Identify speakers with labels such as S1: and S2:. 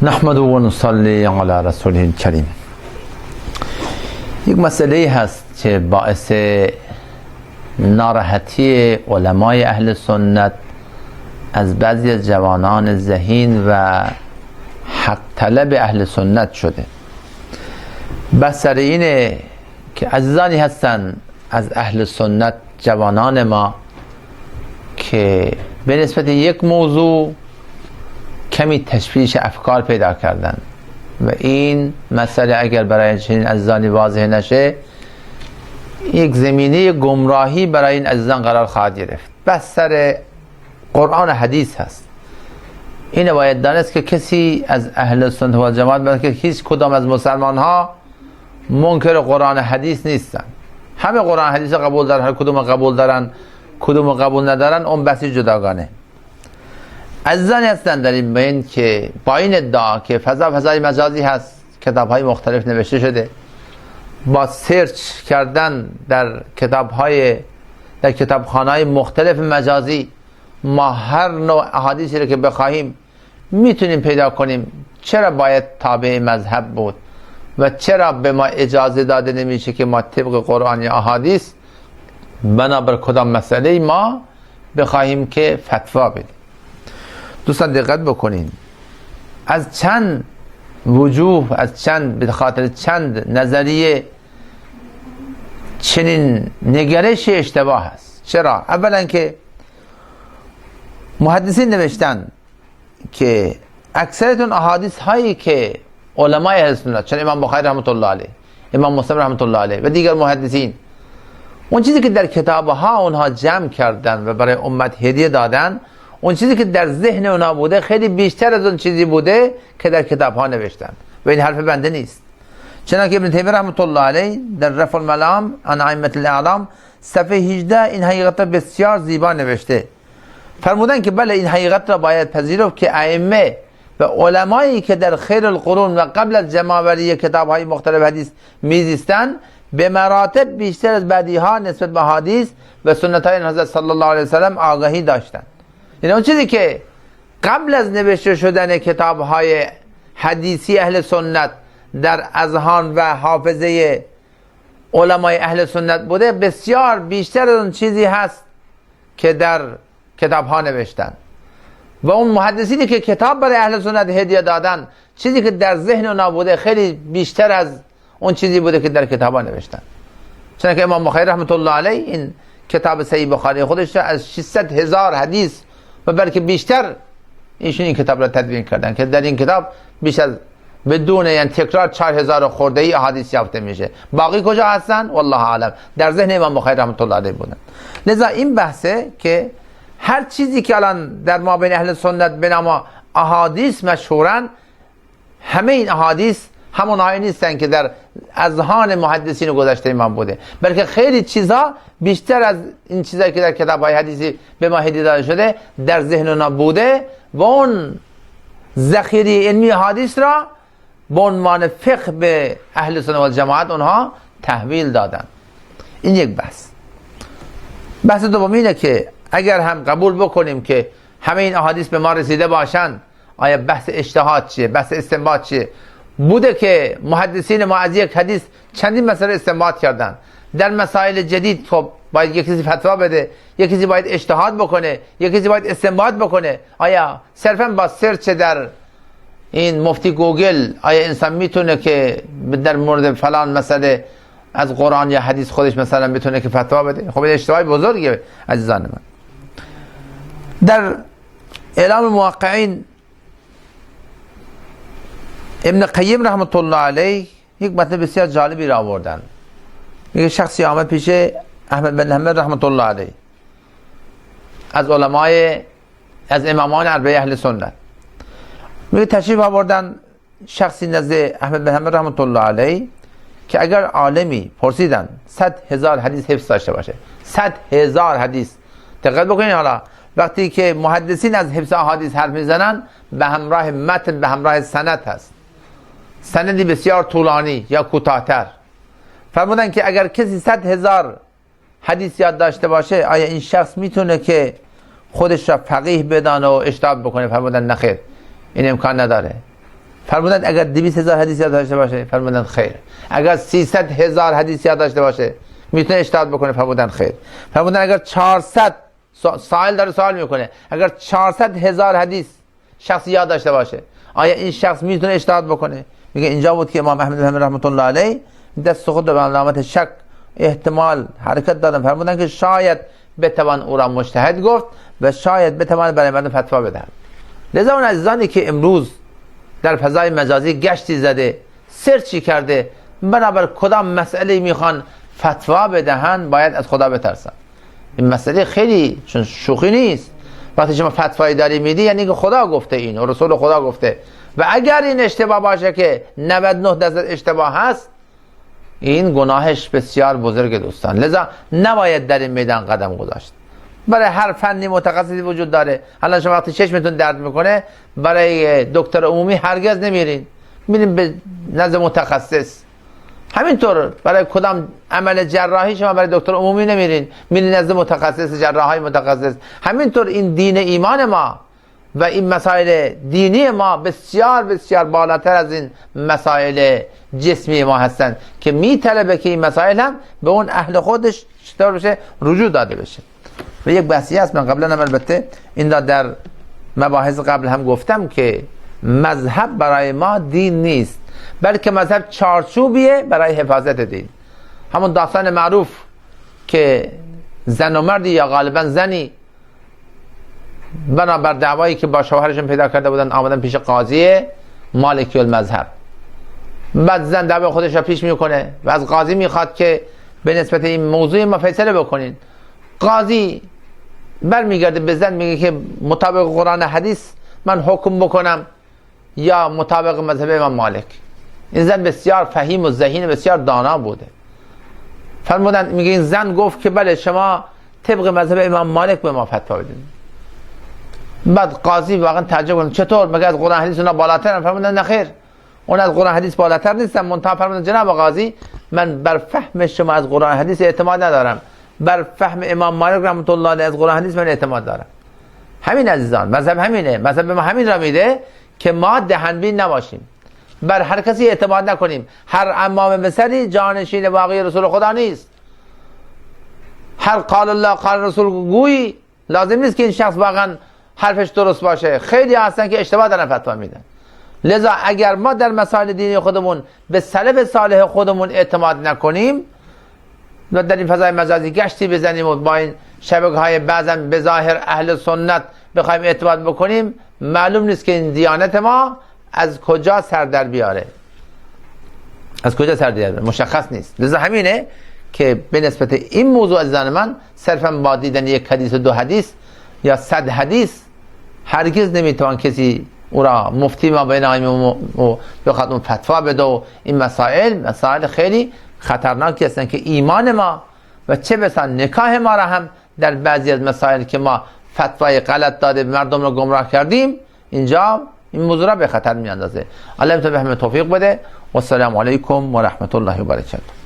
S1: نحمد و نصلی علی رسوله الکریم. یک مسئله هست که باعث ناراحتی علمای اهل سنت از بعضی از جوانان ذهین و حق طلب اهل سنت شده. بس سر اینه که عزیزانی هستن از اهل سنت، جوانان ما، که به نسبت یک موضوع کمی تشویش افکار پیدا کردن و این مسئله اگر برای چنین عزیزانی واضح نشه یک زمینه گمراهی برای این عزیزان قرار خواهد گرفت. بس سر قرآن و حدیث هست. این باید دانست که کسی از اهل سنت و جماعت، بلکه هیچ کدام از مسلمان ها منکر قرآن و حدیث نیستن. همه قرآن و حدیث قبول دارن، هر کدوم قبول دارن کدوم قبول ندارن اون بحثی جداگانه. عزیزانی هستن در این بین که با این ادعا که فضای مجازی هست، کتاب های مختلف نوشته شده، با سرچ کردن در کتابخانه های مختلف مجازی ما هر نوع احادیثی رو که بخواهیم میتونیم پیدا کنیم. چرا باید تابع مذهب بود و چرا به ما اجازه داده نمیشه که ما طبق قرآن یا احادیث بنابر کدام مسئله ما بخواهیم که فتوا بدیم؟ دوستان دقت بکنین، از چند وجوه، به خاطر چند نظریه چنین نگرش اشتباه هست. چرا؟ اولا که محدثین نوشتن که اکثرتون احادیث هایی که علمای اهل سنت، چون امام بخاری رحمت الله علیه، امام مسلم رحمت الله علیه و دیگر محدثین، اون چیزی که در کتابها اونها جمع کردن و برای امت هدیه دادن، اون چیزی که در ذهن اونا بوده خیلی بیشتر از اون چیزی بوده که در کتابها نوشتن و این حرف بنده نیست. چنانکه ابن تیمیه رحمت الله علیه در رفع الملام عن ائمة الاعلام صفحه 18 این حقیقت را بسیار زیبا نوشته. فرمودن که بله، این حقیقت را باید پذیرفت که ائمه و علمایی که در خیر القرون و قبل از جمع‌آوری کتاب‌های مختلف حدیث میزیستند به مراتب بیشتر از بعدی‌ها نسبت به حدیث و سنت‌های حضرت صلی الله علیه و سلم آگاهی داشتند. یعنی اون چیزی که قبل از نوشته شدن کتاب‌های حدیثی اهل سنت در اذهان و حافظه علمای اهل سنت بوده بسیار بیشتر از اون چیزی هست که در کتاب‌ها نوشتن. و اون محدثینی که کتاب برای اهل سنت هدیه دادن، چیزی که در ذهن اونا بوده خیلی بیشتر از اون چیزی بوده که در کتاب‌ها نوشتن. چنانکه امام بخاری رحمت الله علیه این کتاب صحیح بخاری خودش را از 600,000 حدیث و بلکه بیشتر ایشون این کتاب را تدوین کردن که در این کتاب بیش از بدون یعنی تکرار 4000 خورده ای احادیث یافته میشه. باقی کجا هستن؟ والله اعلم. در ذهن امام بخاری رحمت الله علیه بودن. لذا این بحثه که هر چیزی که الان در ما بین اهل سنت به نام احادیث مشهورن، همه این احادیث همون هایی نیستن که در اذهان محدثین گذشته ایمان بوده، بلکه خیلی چیزا بیشتر از این چیزایی که در کتاب‌های حدیثی به ما هدیه داده شده در ذهن اونا بوده و اون ذخیره علمی حدیث را به عنوان فقه به اهل سنت و جماعت اونها تحویل دادن. این یک بحث. بحث دوم اینه که اگر هم قبول بکنیم که همه این احادیث به ما رسیده باشند، آیا بحث اجتهاد چیه؟ بحث استنباط چیه؟ بوده که محدثین ما از یک حدیث چندین مسئله استنباط کردن. در مسائل جدید خب باید یک کسی فتوا بده، یک کسی باید اجتهاد بکنه، یک کسی باید استنباط بکنه. آیا صرفا با سرچ در این مفتی گوگل آیا انسان میتونه که در مورد فلان مسئله از قرآن یا حدیث خودش مثلا بتونه که فتوا بده؟ خب این اشتباه بزرگه عزیزان من. در اعلام موقعین ابن قیم رحمت الله علیه یک مطلب بسیار جالبی را آوردن. یک شخصی آمد پیش احمد بن حنبل رحمت الله علیه از از امامان اربعه اهل سنت، میگه تشریف آوردن شخصی نزد احمد بن حنبل رحمت الله علیه که اگر عالمی پرسیدن 100,000 حدیث حفظ داشته باشه، 100,000 حدیث، دقت بکنین، حالا وقتی که محدثین از حفظ احادیث حرف میزنن به همراه متن، به همراه سند هست، سندی بسیار طولانی یا کوتاه‌تر. فرمودن که اگر کسی 100,000 حدیث یاد داشته باشه آیا این شخص میتونه که خودش را فقیه بدانه و اجتهاد بکنه؟ فرمودن نخیر، این امکان نداره. فرمودند اگر 200,000 حدیث یاد داشته باشه، فرمودند خیر. اگر 300,000 حدیث یاد داشته باشه میتونه اجتهاد بکنه، فرمودند خیر. فرمودند اگر 400 سائل داره سوال میکنه، اگر 400,000 حدیث شخص یاد داشته باشه آیا این شخص میتونه اجتهاد بکنه؟ میگه اینجا بود که امام احمد بن حنبل رحمت الله علیه دست خود به علامت شک احتمال حرکت دادن، فرمودن که شاید بتوان او را مجتهد گفت و شاید بتوان برای مردم فتوا بدهد. لذا اون عزیزانی که امروز در فضای مجازی گشتی زده، سرچی کرده، بنابر کدام مسئله میخوان فتوا بدهن، باید از خدا بترسن. این مسئله خیلی چون شوخی نیست. وقتی شما فتوایی داری میدی یعنی که خدا گفته این و رسول خدا گفته، و اگر این اشتباه باشه که 99% اشتباه هست، این گناهش بسیار بزرگ دوستان. لذا نباید در این میدان قدم گذاشت. برای هر فنی متخصصی وجود داره. الان شما وقتی چشمتون درد میکنه برای دکتر عمومی هرگز نمیرین، میرین به نزد متخصص. همینطور برای کدام عمل جراحی شما برای دکتر عمومی نمیرین، میرین نزد متخصص، جراحای متخصص. همینطور این دین ایمان ما و این مسائل دینی ما بسیار بسیار بالاتر از این مسائل جسمی ما هستند که میطلبه که این مسائل هم به اون اهل خودش چطور بشه رجوع داده بشه. و یک بحثی هست، من قبلا هم البته این در مباحث قبل هم گفتم که مذهب برای ما دین نیست، بلکه مذهب چارچوبیه برای حفاظت دین. همون داستان معروف که زن و مردی یا غالبا زنی بنابر دعوایی که با شوهرشون پیدا کرده بودن آمدن پیش قاضی مالکی المذهب. بعد زن دعوای خودش را پیش میکنه و از قاضی میخواد که به نسبت این موضوع ما فیصله بکنین. قاضی برمیگرده به زن میگه که مطابق قرآن حدیث من حکم بکنم یا مطابق مذهب امام مالک. این زن بسیار فهیم و ذهین بسیار دانا بوده. فرمودن میگه این زن گفت که بله شما طبق مذهب امام مالک به ما فتوا بدین. بعد قاضی واقعا تعجب کنه چطور مگه از قرآن حدیث اونا بالاترن؟ فرمودن نه خیر، اون از قرآن حدیث بالاتر نیستن. منتها فرمودن جناب قاضی من بر فهم شما از قرآن حدیث اعتماد ندارم، بر فهم امام مالک رحمت الله علیه از قرآن حدیث من اعتماد دارم. همین عزیزان، مذهب همینه. مذهب ما همین را میده که ما دهنبین نباشیم، بر هر کسی اعتماد نکنیم. هر امام بسری جانشین واقعی رسول خدا نیست. هر قال الله قال رسول گویی لازم نیست که این شخص واقعا حرفش درست باشه. خیلی هستن که اشتباه دارن فتوا میدن. لذا اگر ما در مسائل دینی خودمون به سلف صالح خودمون اعتماد نکنیم و در این فضای مجازی گشتی بزنیم و با این شبکه‌های بعضا به ظاهر اهل سنت بخوایم اعتماد بکنیم، معلوم نیست که این دیانت ما از کجا سر در بیاره، از کجا سر در بیاره، مشخص نیست. لذا همینه که به نسبت این موضوع عزیزان من صرفا با دیدن یک حدیث و دو حدیث یا 100 حدیث هرگز نمیتوان کسی او را مفتی ما بین و بخواد اون فتوا بده. و این مسائل خیلی خطرناکی هستن که ایمان ما و چه بسا نکاح ما را هم در بعضی از مسائل که ما فتوای غلط داده مردم را گمراه کردیم، اینجا این موضوع را به خطر می اندازه. الله تعالی به همه توفیق بده و السلام علیکم و رحمت الله و برکاته.